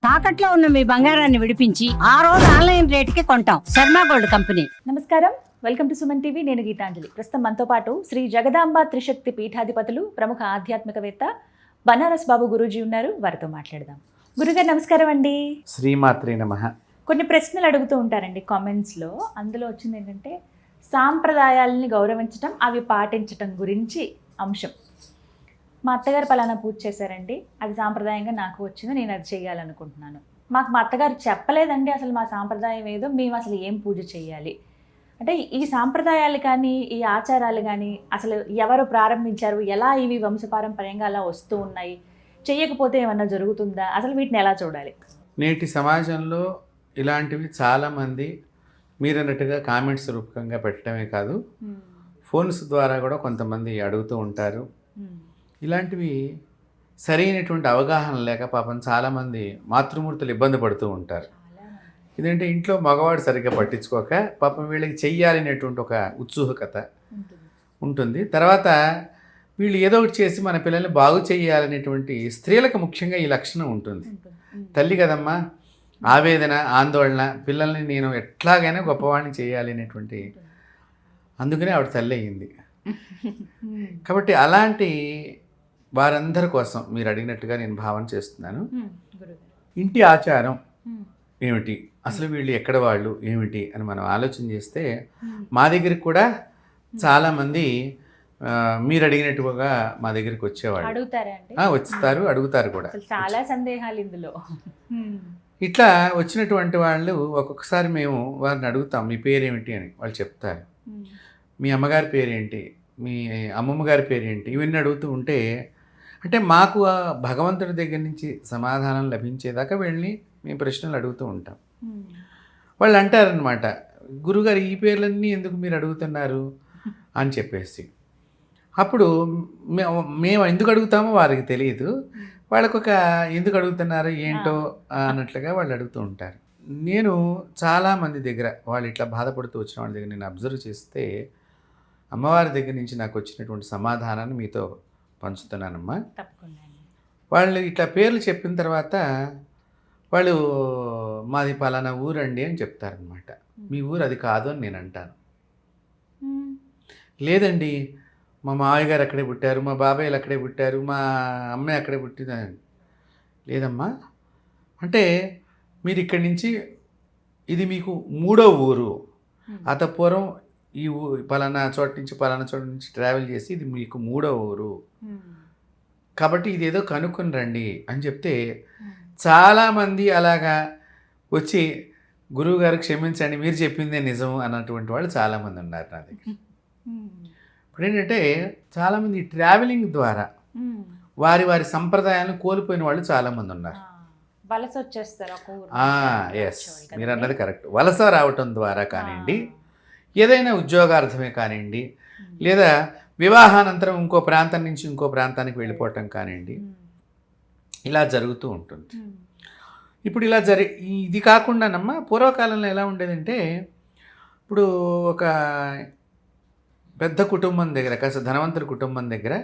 తాకట్లో ఉన్న మీ బంగారాన్ని విడిపించి ఆ రోజు ఆన్లైన్ రేటుకి కొంటాం. Sharma gold company. నమస్కారం, వెల్కమ్ టు సుమన్ టీవీ. నేను గీతాంజలి. ప్రస్తుతం మనతో పాటు శ్రీ జగదాంబ త్రిశక్తి పీఠాధిపతులు, ప్రముఖ ఆధ్యాత్మికవేత్త బనారస్ బాబు గురూజీ ఉన్నారు. వారితో మాట్లాడదాం. గురుగారు నమస్కారం అండి. శ్రీమాత్రే నమః. కొన్ని ప్రశ్నలు అడుగుతూ ఉంటారండి కామెంట్స్లో. అందులో వచ్చింది ఏంటంటే సాంప్రదాయాలని గౌరవించటం, అవి పాటించటం గురించి అంశం. మా అత్తగారు పలానా పూజ చేశారండి, అది సాంప్రదాయంగా నాకు వచ్చింది, నేను అది చేయాలనుకుంటున్నాను. మా అత్తగారు చెప్పలేదండి అసలు మా సాంప్రదాయం ఏదో, మేము అసలు ఏం పూజ చేయాలి అంటే ఈ సాంప్రదాయాలు కానీ ఈ ఆచారాలు కానీ అసలు ఎవరు ప్రారంభించారు, ఎలా ఇవి వంశపారంపర్యంగా అలా వస్తూ ఉన్నాయి, చేయకపోతే ఏమన్నా జరుగుతుందా, అసలు వీటిని ఎలా చూడాలి? నేటి సమాజంలో ఇలాంటివి చాలామంది మీరు అన్నట్టుగా కామెంట్స్ రూపకంగా పెట్టడమే కాదు, ఫోన్స్ ద్వారా కూడా కొంతమంది అడుగుతూ ఉంటారు. ఇలాంటివి సరైనటువంటి అవగాహన లేక పాపం చాలామంది మాతృమూర్తులు ఇబ్బంది పడుతూ ఉంటారు. ఇదంటే ఇంట్లో మగవాడు సరిగ్గా పట్టించుకోక పాపం వీళ్ళకి చెయ్యాలనేటువంటి ఒక ఉత్సుకత ఉంటుంది. తర్వాత వీళ్ళు ఏదో ఒకటి చేసి మన పిల్లల్ని బాగు చేయాలనేటువంటి స్త్రీలకు ముఖ్యంగా ఈ లక్షణం ఉంటుంది. తల్లి కదమ్మా, ఆవేదన, ఆందోళన, పిల్లల్ని నేను ఎట్లాగైనా గొప్పవాడిని చేయాలి అనేటువంటి, అందుకనే ఆవిడ తల్లి అయ్యింది. కాబట్టి అలాంటి వారందరి కోసం మీరు అడిగినట్టుగా నేను భావన చేస్తున్నాను. ఇంటి ఆచారం ఏమిటి, అసలు వీళ్ళు ఎక్కడ వాళ్ళు ఏమిటి అని మనం ఆలోచన చేస్తే మా దగ్గరికి కూడా చాలామంది మీరు అడిగినట్టుగా మా దగ్గరికి వచ్చేవాళ్ళు వస్తారు, అడుగుతారు కూడా. చాలా సందేహాలు ఇందులో. ఇట్లా వచ్చినటువంటి వాళ్ళు ఒక్కొక్కసారి మేము వారిని అడుగుతాం, మీ పేరేమిటి అని. వాళ్ళు చెప్తారు. మీ అమ్మగారి పేరేంటి, మీ అమ్మమ్మ గారి పేరేంటి, ఇవన్నీ అడుగుతూ ఉంటే అంటే మాకు భగవంతుడి దగ్గర నుంచి సమాధానం లభించేదాకా వెళ్ళి మేము ప్రశ్నలు అడుగుతూ ఉంటాం. వాళ్ళు అంటారనమాట, గురుగారు ఈ పేర్లన్నీ ఎందుకు మీరు అడుగుతున్నారు అని చెప్పేసి. అప్పుడు మేము ఎందుకు అడుగుతామో వారికి తెలియదు, వాళ్ళకొక ఎందుకు అడుగుతున్నారు ఏంటో అన్నట్లుగా వాళ్ళు అడుగుతూ ఉంటారు. నేను చాలామంది దగ్గర వాళ్ళు ఇట్లా బాధపడుతూ వచ్చిన వాళ్ళ దగ్గర నేను అబ్జర్వ్ చేస్తే అమ్మవారి దగ్గర నుంచి నాకు వచ్చినటువంటి సమాధానాన్ని మీతో పంచుతున్నానమ్మా. వాళ్ళు ఇట్లా పేర్లు చెప్పిన తర్వాత వాళ్ళు మాది పలానా ఊరండి అని చెప్తారనమాట. మీ ఊరు అది కాదు అని నేను అంటాను. లేదండి, మా మావయ్య గారు అక్కడే పుట్టారు, మా బాబాయ్లు అక్కడే పుట్టారు, మా అమ్మాయి అక్కడే పుట్టిందని. లేదమ్మా, అంటే మీరు ఇక్కడి నుంచి ఇది మీకు 3వ ఊరు, అతపూర్వం ఈ పలానా చోట నుంచి ట్రావెల్ చేసి ఇది మీకు 3వ ఊరు, కాబట్టి ఇదేదో కనుక్కొని రండి అని చెప్తే చాలామంది అలాగా వచ్చి గురువుగారు క్షమించండి మీరు చెప్పిందే నిజం అన్నటువంటి వాళ్ళు చాలామంది ఉన్నారు నా దగ్గర. ఇప్పుడు ఏంటంటే చాలామంది ట్రావెలింగ్ ద్వారా వారి వారి సంప్రదాయాలను కోల్పోయిన వాళ్ళు చాలామంది ఉన్నారు. వలస వచ్చేస్తారు. ఎస్, మీరు అన్నది కరెక్ట్. వలస రావటం ద్వారా కానివ్వండి, ఏదైనా ఉద్యోగార్థమే కానివ్వండి, లేదా వివాహానంతరం ఇంకో ప్రాంతం నుంచి ఇంకో ప్రాంతానికి వెళ్ళిపోవటం కానివ్వండి, ఇలా జరుగుతూ ఉంటుంది. ఇప్పుడు ఇలా ఇది కాకుండానమ్మా పూర్వకాలంలో ఎలా ఉండేదంటే, ఇప్పుడు ఒక పెద్ద కుటుంబం దగ్గర, కాస్త ధనవంతుల కుటుంబం దగ్గర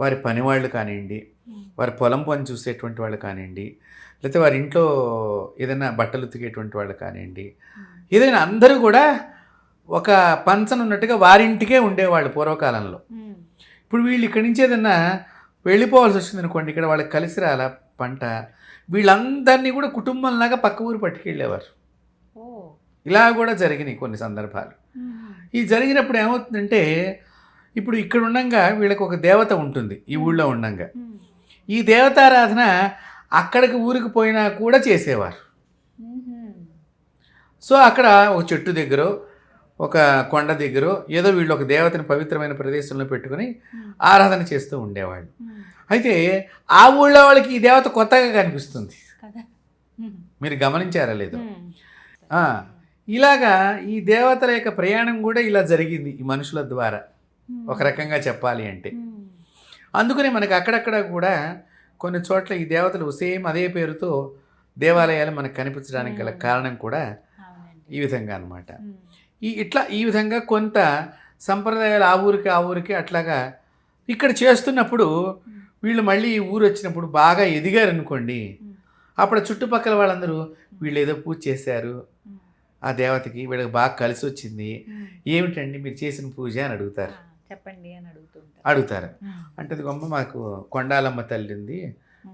వారి పనివాళ్ళు కానివ్వండి, వారి పొలం పని చూసేటువంటి వాళ్ళు కానివ్వండి, లేకపోతే వారి ఇంట్లో ఏదైనా బట్టలు ఉతికేటువంటి వాళ్ళు కానివ్వండి, ఏదైనా అందరూ కూడా ఒక పంచన ఉన్నట్టుగా వారింటికే ఉండేవాళ్ళు పూర్వకాలంలో. ఇప్పుడు వీళ్ళు ఇక్కడి నుంచి ఏదన్నా వెళ్ళిపోవాల్సి వచ్చింది అనుకోండి, ఇక్కడ వాళ్ళకి కలిసి రాల పంట, వీళ్ళందరినీ కూడా కుటుంబంలాగా పక్క ఊరు పట్టుకెళ్ళేవారు. ఇలా కూడా జరిగినాయి కొన్ని సందర్భాలు. ఈ జరిగినప్పుడు ఏమవుతుందంటే, ఇప్పుడు ఇక్కడ ఉండంగా వీళ్ళకి ఒక దేవత ఉంటుంది ఈ ఊళ్ళో ఉండంగా, ఈ దేవతారాధన అక్కడికి ఊరికి పోయినా కూడా చేసేవారు. సో అక్కడ ఒక చెట్టు దగ్గర, ఒక కొండ దగ్గర ఏదో వీళ్ళు ఒక దేవతని పవిత్రమైన ప్రదేశంలో పెట్టుకుని ఆరాధన చేస్తూ ఉండేవాళ్ళు. అయితే ఆ ఊళ్ళో వాళ్ళకి ఈ దేవత కొత్తగా కనిపిస్తుంది. మీరు గమనించారా లేదు? ఇలాగా ఈ దేవతల యొక్క ప్రయాణం కూడా ఇలా జరిగింది ఈ మనుషుల ద్వారా, ఒక రకంగా చెప్పాలి అంటే. అందుకనే మనకి అక్కడక్కడ కూడా కొన్ని చోట్ల ఈ దేవతలు సేమ్ అదే పేరుతో దేవాలయాలు మనకు కనిపించడానికి గల కారణం కూడా ఈ విధంగా అన్నమాట. ఈ విధంగా కొంత సంప్రదాయాలు ఆ ఊరికి అట్లాగా ఇక్కడ చేస్తున్నప్పుడు వీళ్ళు మళ్ళీ ఈ ఊరు వచ్చినప్పుడు బాగా ఎదిగారు అనుకోండి, అప్పుడు చుట్టుపక్కల వాళ్ళందరూ వీళ్ళు ఏదో పూజ చేశారు ఆ దేవతకి, వీళ్ళకి బాగా కలిసి వచ్చింది, ఏమిటండి మీరు చేసిన పూజ అని అడుగుతారు. చెప్పండి అని అడుగుతారు అంటే అది గొమ్మ మాకు కొండాలమ్మ తల్లి ఉంది,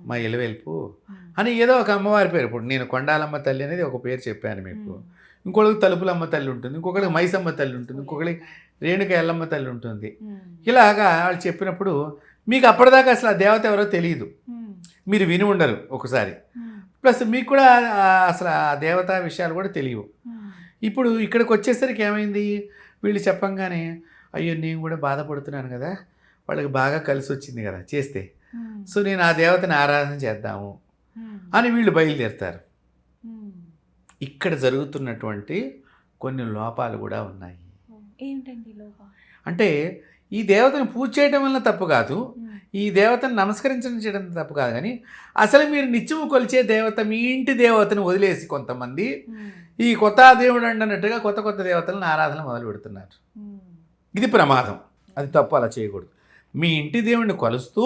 మా ఎలువెల్పు అని ఏదో ఒక అమ్మవారి పేరు. ఇప్పుడు నేను కొండాలమ్మ తల్లి అనేది ఒక పేరు చెప్పాను మీకు, ఇంకొకరికి తలుపులమ్మ తల్లి ఉంటుంది, ఇంకొకరికి మైసమ్మ తల్లి ఉంటుంది, ఇంకొకరికి రేణుక ఎల్లమ్మ తల్లి ఉంటుంది. ఇలాగా వాళ్ళు చెప్పినప్పుడు మీకు అప్పటిదాకా అసలు ఆ దేవత ఎవరో తెలియదు, మీరు విని ఉండరు ఒకసారి, ప్లస్ మీకు కూడా అసలు ఆ దేవత విషయాలు కూడా తెలియవు. ఇప్పుడు ఇక్కడికి వచ్చేసరికి ఏమైంది, వీళ్ళు చెప్పంగానే అయ్యో నేను కూడా బాధపడుతున్నాను కదా, వాళ్ళకి బాగా కలిసి వచ్చింది కదా చేస్తే, సో నేను ఆ దేవతని ఆరాధన చేద్దాము అని వీళ్ళు బయలుదేరుతారు. ఇక్కడ జరుగుతున్నటువంటి కొన్ని లోపాలు కూడా ఉన్నాయి. ఏంటండి లోపం? అంటే ఈ దేవతను పూజ చేయడం వల్ల తప్పు కాదు, ఈ దేవతను నమస్కరించడం చేయడం తప్పు కాదు, కానీ అసలు మీరు నిత్యము కొలిచే దేవత మీ ఇంటి దేవతను వదిలేసి కొంతమంది ఈ కొత్త దేవుడు అన్నట్టుగా కొత్త కొత్త దేవతలను ఆరాధన మొదలు పెడుతున్నారు. ఇది ప్రమాదం, అది తప్పు, అలా చేయకూడదు. మీ ఇంటి దేవుడిని కొలుస్తూ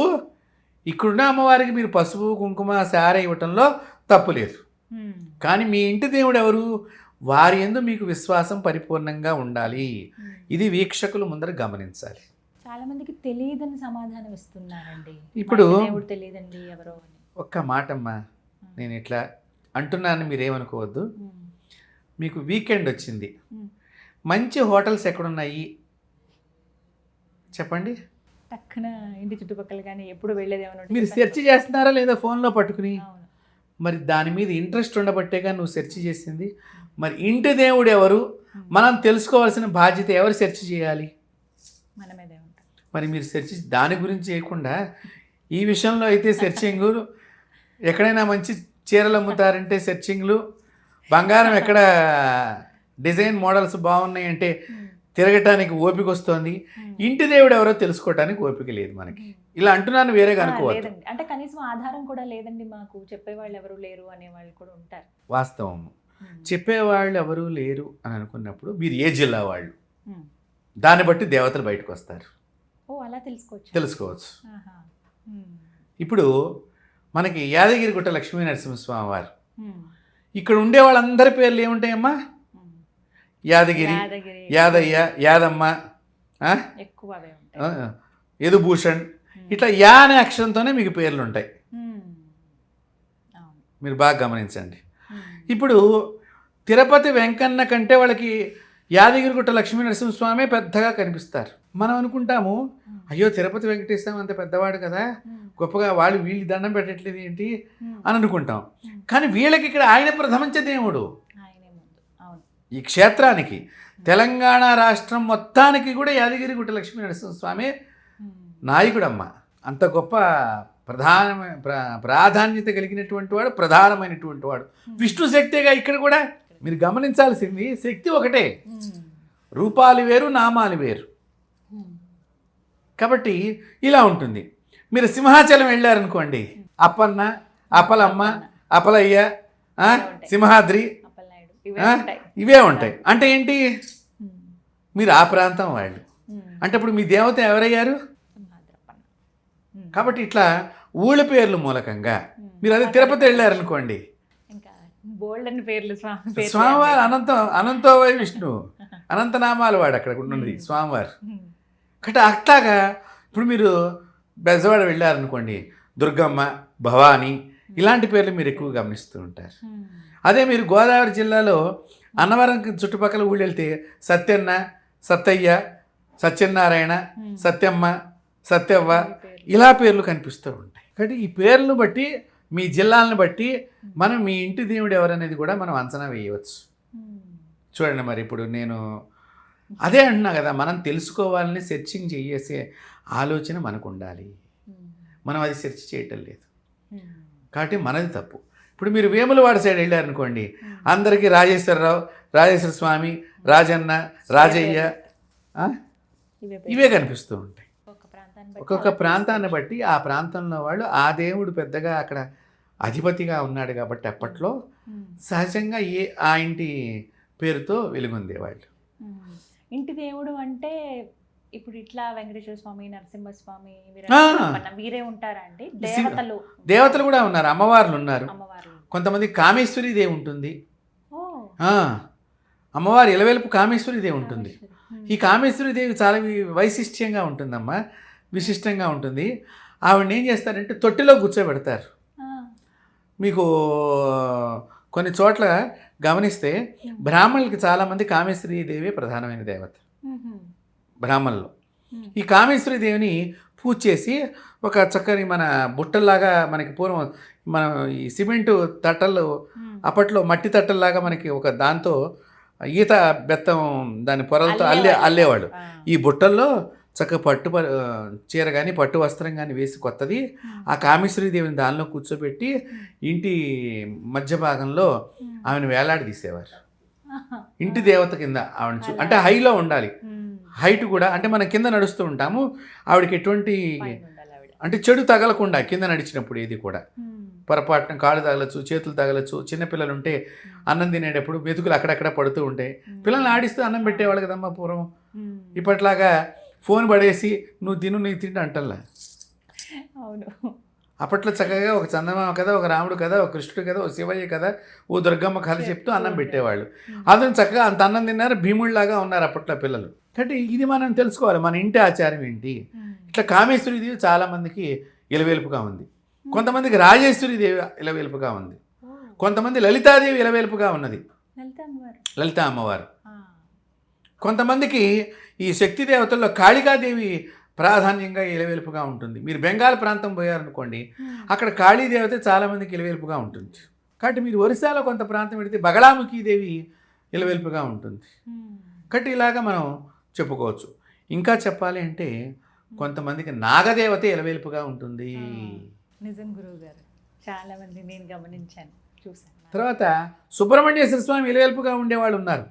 ఇక్కడున్న అమ్మవారికి మీరు పసుపు కుంకుమ సార ఇవ్వటంలో తప్పు లేదు, కానీ మీ ఇంటి దేవుడు ఎవరు, వారి యందు మీకు విశ్వాసం పరిపూర్ణంగా ఉండాలి. ఇది వీక్షకులు ముందర గమనించాలి. చాలా మందికి తెలియదని సమాధానం ఇస్తున్నారండి. ఇప్పుడు దేవుడు తెలియదండి ఎవరో అని. ఒక్క మాటమ్మా, నేను ఇట్లా అంటున్నాను మీరేమనుకోవద్దు. మీకు వీకెండ్ వచ్చింది, మంచి హోటల్స్ ఎక్కడున్నాయి చెప్పండి. టక్కున ఇంటి చుట్టుపక్కల కానీ ఎప్పుడు వెళ్ళేదేమన్నా మీరు సెర్చ్ చేస్తున్నారా లేదా ఫోన్లో పట్టుకుని? మరి దాని మీద ఇంట్రెస్ట్ ఉండబట్టేగా నువ్వు సెర్చ్ చేసింది. మరి ఇంటి దేవుడు ఎవరు మనం తెలుసుకోవాల్సిన బాధ్యత ఎవరు సెర్చ్ చేయాలి? మనమేదే ఉంటాం. మరి మీరు సెర్చ్ దాని గురించి చేయకుండా ఈ విషయంలో అయితే సెర్చింగ్, ఎక్కడైనా మంచి చీరలు అమ్ముతారంటే సెర్చింగ్లు, బంగారం ఎక్కడ డిజైన్ మోడల్స్ బాగున్నాయి అంటే తిరగటానికి ఓపిక వస్తుంది, ఇంటి దేవుడు ఎవరో తెలుసుకోవటానికి ఓపిక లేదు మనకి. ఇలా అంటున్నాను, వేరేగా అనుకోవద్దు. అంటే కనీసం ఆధారం కూడా లేదండి మాకు, చెప్పేవాళ్ళు ఎవరు లేరు అనేవాళ్ళు కూడా ఉంటారు. వాస్తవం, చెప్పేవాళ్ళు ఎవరు లేరు అని అనుకున్నప్పుడు మీరు ఏ జిల్లా వాళ్ళు, దాన్ని బట్టి దేవతలు బయటకు వస్తారు. ఓ అలా తెలుసుకోవచ్చు. ఇప్పుడు మనకి యాదగిరిగుట్ట లక్ష్మీ నరసింహస్వామి వారు, ఇక్కడ ఉండే వాళ్ళందరి పేర్లు ఏముంటాయమ్మా? యాదగిరి, యాదయ్య, యాదమ్మ, యదుభూషణ్, ఇట్లా యా అనే అక్షరంతోనే మీకు పేర్లు ఉంటాయి. మీరు బాగా గమనించండి. ఇప్పుడు తిరుపతి వెంకన్న కంటే వాళ్ళకి యాదగిరిగుట్ట లక్ష్మీ నరసింహస్వామి పెద్దగా కనిపిస్తారు. మనం అనుకుంటాము అయ్యో తిరుపతి వెంకటేశ్వరం అంత పెద్దవాడు కదా, గొప్పగా వాళ్ళు వీళ్ళు దండం పెట్టట్లేదు ఏంటి అని అనుకుంటాం. కానీ వీళ్ళకి ఇక్కడ ఆయన ప్రథమంచ దేవుడు. ఈ క్షేత్రానికి, తెలంగాణ రాష్ట్రం మొత్తానికి కూడా యాదగిరిగుట్ట లక్ష్మీ నరసింహస్వామి నాయకుడమ్మ. అంత గొప్ప ప్రాధాన్యత కలిగినటువంటి వాడు, ప్రధానమైనటువంటి వాడు. విష్ణు శక్తిగా ఇక్కడ కూడా మీరు గమనించాల్సింది, శక్తి ఒకటే, రూపాలు వేరు, నామాలు వేరు. కాబట్టి ఇలా ఉంటుంది. మీరు సింహాచలం వెళ్ళారనుకోండి, అప్పన్న, అప్పలమ్మ, అప్పలయ్య, సింహాద్రి, ఇవే ఉంటాయి. అంటే ఏంటి, మీరు ఆ ప్రాంతం వాళ్ళు. అంటే ఇప్పుడు మీ దేవత ఎవరయ్యారు? కాబట్టి ఇట్లా ఊళ్ళ పేర్లు మూలకంగా మీరు అదే తిరుపతి వెళ్ళారనుకోండి, స్వామివారు అనంతోవై విష్ణు, అనంతనామాలు వాడు అక్కడ ఉన్నది స్వామివారు. కాబట్టి అట్లాగా ఇప్పుడు మీరు బెజవాడ వెళ్ళారనుకోండి, దుర్గమ్మ, భవానీ, ఇలాంటి పేర్లు మీరు ఎక్కువ గమనిస్తూ ఉంటారు. అదే మీరు గోదావరి జిల్లాలో అన్నవరం చుట్టుపక్కల ఊళ్ళు వెళ్తే సత్యన్న, సత్తయ్య, సత్యనారాయణ, సత్యమ్మ, సత్యవ్వ, ఇలా పేర్లు కనిపిస్తూ ఉంటాయి. కాబట్టి ఈ పేర్లను బట్టి, మీ జిల్లాలను బట్టి మనం మీ ఇంటి దేవుడు ఎవరనేది కూడా మనం అంచనా వేయవచ్చు. చూడండి, మరి ఇప్పుడు నేను అదే అంటున్నా కదా, మనం తెలుసుకోవాలని సెర్చింగ్ చేసే ఆలోచన మనకు ఉండాలి. మనం అది సెర్చ్ చేయటం లేదు, కాబట్టి మనది తప్పు. ఇప్పుడు మీరు వేములవాడ సైడ్ వెళ్ళారనుకోండి, అందరికీ రాజేశ్వరరావు, రాజేశ్వర స్వామి, రాజన్న, రాజయ్య, ఇవే కనిపిస్తూ ఉంటాయి. ఒక్కొక్క ప్రాంతాన్ని బట్టి ఆ ప్రాంతంలో వాళ్ళు ఆ దేవుడు పెద్దగా అక్కడ అధిపతిగా ఉన్నాడు కాబట్టి అప్పట్లో సహజంగా ఆ ఇంటి పేరుతో వెలుగొందేవాళ్ళు. ఇంటి దేవుడు అంటే ఇప్పుడు ఇట్లా వెంకటేశ్వర స్వామి, నరసింహస్వామి, వీరే ఉంటారా అండి? దేవతలు కూడా ఉన్నారు, అమ్మవార్లు ఉన్నారు. కొంతమంది కామేశ్వరి దేవి ఉంటుంది. ఓ ఆ, అమ్మవారి ఇలవేలుపు కామేశ్వరి దేవి ఉంటుంది. ఈ కామేశ్వరి దేవి చాలా వైశిష్ట్యంగా ఉంటుందమ్మా, విశిష్టంగా ఉంటుంది. ఆవిడని ఏం చేస్తారంటే తొట్టిలో కూర్చోబెడతారు. మీకు కొన్ని చోట్ల గమనిస్తే బ్రాహ్మణులకి చాలామంది కామేశ్వరి దేవి ప్రధానమైన దేవత. బ్రాహ్మణులు ఈ కామేశ్వరి దేవిని పూజ చేసి ఒక చక్కని మన బుట్టల్లాగా, మనకి పూర్వం మనం ఈ సిమెంటు తట్టలు అప్పట్లో మట్టి తట్టల్లాగా మనకి ఒక దాంతో ఈత బెత్తం దాని పొరలతో అల్లేవాడు. ఈ బుట్టల్లో చక్కగా చీర కానీ పట్టు వస్త్రం కానీ వేసి కొత్తది ఆ కామేశ్వరి దేవిని దానిలో కూర్చోబెట్టి ఇంటి మధ్య భాగంలో ఆమెను వేలాడి తీసేవారు. ఇంటి దేవత కింద ఆవిడ అంటే హైలో ఉండాలి. హైట్ కూడా అంటే మనం కింద నడుస్తూ ఉంటాము, ఆవిడకి ఎటువంటి అంటే చెడు తగలకుండా కింద నడిచినప్పుడు ఏది కూడా పొరపాటున కాళ్ళు తగలచ్చు, చేతులు తగలచ్చు. చిన్నపిల్లలు ఉంటే అన్నం తినేటప్పుడు మెతుకులు అక్కడక్కడ పడుతూ ఉంటాయి. పిల్లల్ని ఆడిస్తూ అన్నం పెట్టేవాళ్ళు కదమ్మా పూర్వం. ఇప్పట్లాగా ఫోన్ పడేసి నువ్వు తిను నీ తిండి అంటల్లా. అవును, అప్పట్లో చక్కగా ఒక చందమామ కథ, ఒక రాముడు కథ, ఒక కృష్ణుడు కథ, ఒక శివయ్య కథ, ఓ దుర్గమ్మ కథ చెప్తూ అన్నం పెట్టేవాళ్ళు. అతను చక్కగా అంత అన్నం తిన్నారు, భీముడిలాగా ఉన్నారు అప్పట్లో పిల్లలు. కాబట్టి ఇది మనం తెలుసుకోవాలి, మన ఇంటి ఆచారం ఏంటి. ఇట్లా కామేశ్వరి దేవి చాలామందికి ఇలవేల్పుగా ఉంది. కొంతమందికి రాజేశ్వరి దేవి ఇలవేల్పుగా ఉంది. కొంతమంది లలితాదేవి ఇలవేల్పుగా ఉన్నది, లలిత అమ్మవారు. కొంతమందికి ఈ శక్తి దేవతల్లో కాళికాదేవి ప్రాధాన్యంగా ఇలవేల్పుగా ఉంటుంది. మీరు బెంగాల్ ప్రాంతం పోయారనుకోండి, అక్కడ కాళీదేవత చాలామందికి ఇలవేల్పుగా ఉంటుంది. కాబట్టి మీరు ఒరిస్సాలో కొంత ప్రాంతం పెడితే బగళాముఖి దేవి ఇలవేల్పుగా ఉంటుంది. కాబట్టి ఇలాగా మనం చెప్పుకోవచ్చు. ఇంకా చెప్పాలి అంటే కొంతమందికి నాగదేవత ఇలవేల్పుగా ఉంటుంది. నిజం గురువు గారు, చాలా మంది నేను గమనించాను, చూసాను. తర్వాత సుబ్రహ్మణ్యేశ్వర స్వామి ఇలవేల్పుగా ఉండేవాళ్ళు ఉన్నారు.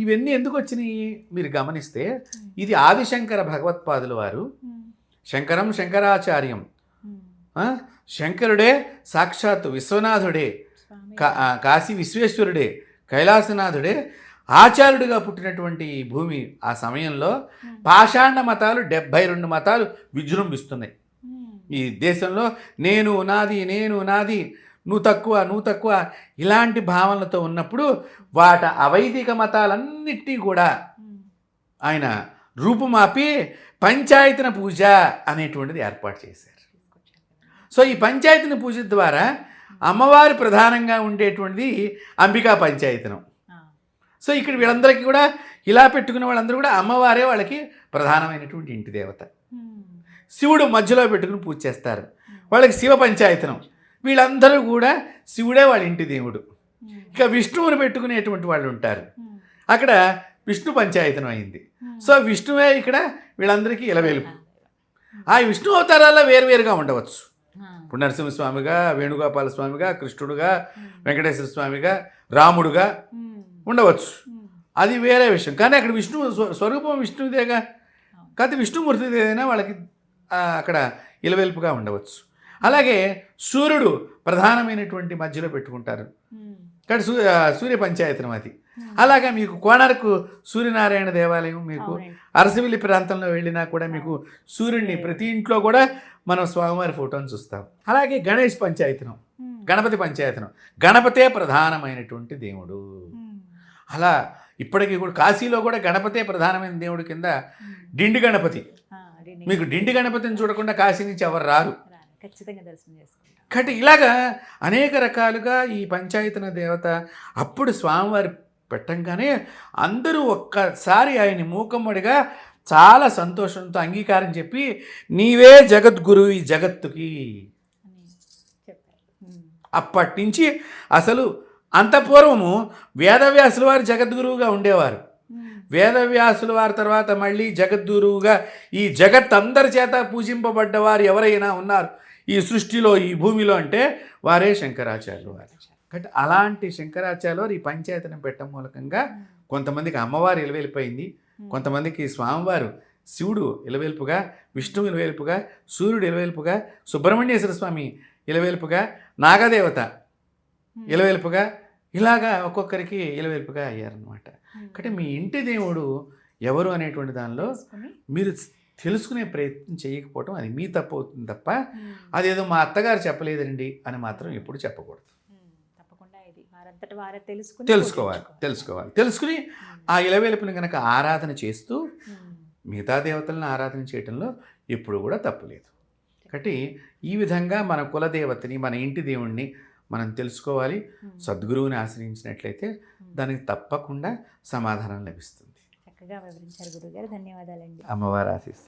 ఇవన్నీ ఎందుకు వచ్చినాయి మీరు గమనిస్తే, ఇది ఆదిశంకర భగవత్పాదుల వారు, శంకరం శంకరాచార్యం, శంకరుడే సాక్షాత్తు విశ్వనాథుడే, కాశీ విశ్వేశ్వరుడే, కైలాసనాథుడే ఆచార్యుడిగా పుట్టినటువంటి ఈ భూమి. ఆ సమయంలో పాషాండ మతాలు 72 మతాలు విజృంభిస్తున్నాయి ఈ దేశంలో. నేను నాది, నేను నాది, నువ్వు తక్కువ ఇలాంటి భావనలతో ఉన్నప్పుడు వాటి అవైదిక మతాలన్నిటినీ కూడా ఆయన రూపుమాపి పంచాయతన పూజ అనేటువంటిది ఏర్పాటు చేశారు. సో ఈ పంచాయతన పూజ ద్వారా అమ్మవారి ప్రధానంగా ఉండేటువంటిది అంబికా పంచాయతనం. సో ఇక్కడ వీళ్ళందరికీ కూడా ఇలా పెట్టుకున్న వాళ్ళందరూ కూడా అమ్మవారే వాళ్ళకి ప్రధానమైనటువంటి ఇంటి దేవత. శివుడు మధ్యలో పెట్టుకుని పూజ చేస్తారు, వాళ్ళకి శివ పంచాయతనం. వీళ్ళందరూ కూడా శివుడే వాళ్ళ ఇంటి దేవుడు. ఇక విష్ణువుని పెట్టుకునేటువంటి వాళ్ళు ఉంటారు, అక్కడ విష్ణు పంచాయతనం అయింది. సో విష్ణువే ఇక్కడ వీళ్ళందరికీ ఇలవేలుపు. ఆ విష్ణు అవతారాల్లో వేరువేరుగా ఉండవచ్చు. ఇప్పుడు నరసింహస్వామిగా, వేణుగోపాల స్వామిగా, కృష్ణుడుగా, వెంకటేశ్వర స్వామిగా, రాముడుగా ఉండవచ్చు, అది వేరే విషయం. కానీ అక్కడ విష్ణు స్వరూపం విష్ణుదేగా, కాకపోతే విష్ణుమూర్తిదేదైనా వాళ్ళకి అక్కడ ఇలవేల్పుగా ఉండవచ్చు. అలాగే సూర్యుడు ప్రధానమైనటువంటి మధ్యలో పెట్టుకుంటారు, కాబట్టి సూర్య పంచాయతనం అది. అలాగా మీకు కోణార్కు సూర్యనారాయణ దేవాలయం, మీకు అరసవిల్లి ప్రాంతంలో వెళ్ళినా కూడా మీకు సూర్యుడిని ప్రతి ఇంట్లో కూడా మనం స్వామివారి ఫోటోని చూస్తాం. అలాగే గణేష్ పంచాయతనం, గణపతి పంచాయతనం, గణపతే ప్రధానమైనటువంటి దేవుడు. అలా ఇప్పటికీ కూడా కాశీలో కూడా గణపతే ప్రధానమైన దేవుడి కింద డిండి గణపతి. మీకు డిండి గణపతిని చూడకుండా కాశీ నుంచి ఎవరు రారు, ఖచ్చితంగా దర్శనం చేసుకుంటాం. కాబట్టి ఇలాగా అనేక రకాలుగా ఈ పంచాయతన దేవత అప్పుడు స్వామివారి పెట్టంగానే అందరూ ఒక్కసారి ఆయన మూకమ్మడిగా చాలా సంతోషంతో అంగీకారం చెప్పి నీవే జగద్గురు ఈ జగత్తుకి అప్పటి నుంచి అసలు అంత పూర్వము వేదవ్యాసుల వారు జగద్గురువుగా ఉండేవారు. వేదవ్యాసుల వారి తర్వాత మళ్ళీ జగద్గురువుగా ఈ జగత్ అందరి చేత పూజింపబడ్డవారు ఎవరైనా ఉన్నారు ఈ సృష్టిలో, ఈ భూమిలో అంటే వారే శంకరాచార్యులు వారు. కాబట్టి అలాంటి శంకరాచార్యులు వారు ఈ పంచాయతనం పెట్టడం మూలకంగా కొంతమందికి అమ్మవారు ఇలవేలిపోయింది, కొంతమందికి స్వామివారు శివుడు ఇలవేల్పుగా, విష్ణువు ఇలవేల్పుగా, సూర్యుడు ఇలవేల్పుగా, సుబ్రహ్మణ్యేశ్వర స్వామి ఇలవేల్పుగా, నాగదేవత ఇలవేల్పుగా, ఇలాగా ఒక్కొక్కరికి ఇలవేల్పుగా అయ్యారనమాట. కాబట్టి మీ ఇంటి దేవుడు ఎవరు అనేటువంటి దానిలో మీరు తెలుసుకునే ప్రయత్నం చేయకపోవటం అది మీ తప్పు అవుతుంది తప్ప అదేదో మా అత్తగారు చెప్పలేదండి అని మాత్రం ఎప్పుడు చెప్పకూడదు. వారంతట వారే తెలుసుకోవాలి తెలుసుకుని ఆ ఇలవేలుపుని కనుక ఆరాధన చేస్తూ మిగతా దేవతలను ఆరాధన చేయటంలో ఎప్పుడు కూడా తప్పులేదు. కాబట్టి ఈ విధంగా మన కులదేవతని, మన ఇంటి దేవుణ్ణి మనం తెలుసుకోవాలి. సద్గురువుని ఆశ్రయించినట్లయితే దానికి తప్పకుండా సమాధానం లభిస్తుంది. చక్కగా వివరించారు గురుగారు, ధన్యవాదాలండి. అమ్మవారు ఆశీస్సు.